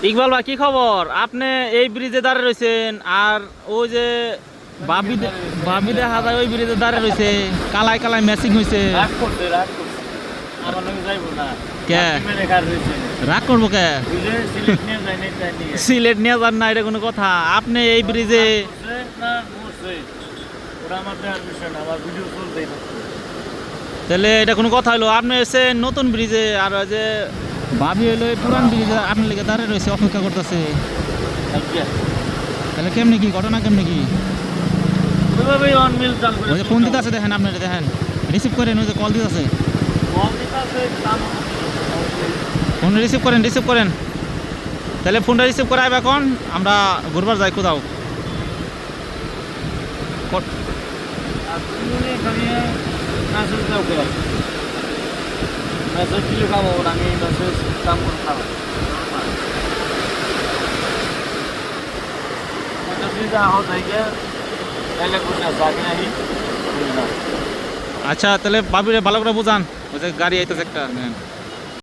ইকবাল ভাই কি খবর? আপনি এই ব্রিজে দাঁড়িয়ে রয়েছেন আর ওই যে বাবি দেখা যায় ওই ব্রিজে দাঁড়িয়ে রয়েছে, কালাই কালাই ম্যাচিং হয়েছে। কে রাগ করবো কে? সিলেট নিয়ে যান না, এটা কোনো কথা? আপনি এই ব্রিজে তাহলে এটা কোনো কথা হলো? আপনি এসে নতুন ব্রিজে আর ওই যে ভাবি হইলো পুরান ব্রিজে আপনার লেগে দাঁড়িয়ে রয়েছে, অপেক্ষা করতেছে। তাহলে কেমনি কি ঘটনা, কেমনি কি? ওই যে ফোন দিতে আছে, দেখেন আপনারা, দেখেন রিসিভ করেন, ওই যে কল দিতে আছে, ফোন রিসিভ করেন, রিসিভ করেন। তাহলে ফোনটা রিসিভ করে আইব, এখন আমরা ঘুরবার যাই কোথাও। আচ্ছা তাহলে ভাবিরে ভালো করে বুঝান, ওই যে গাড়ি আইতেছে একটা।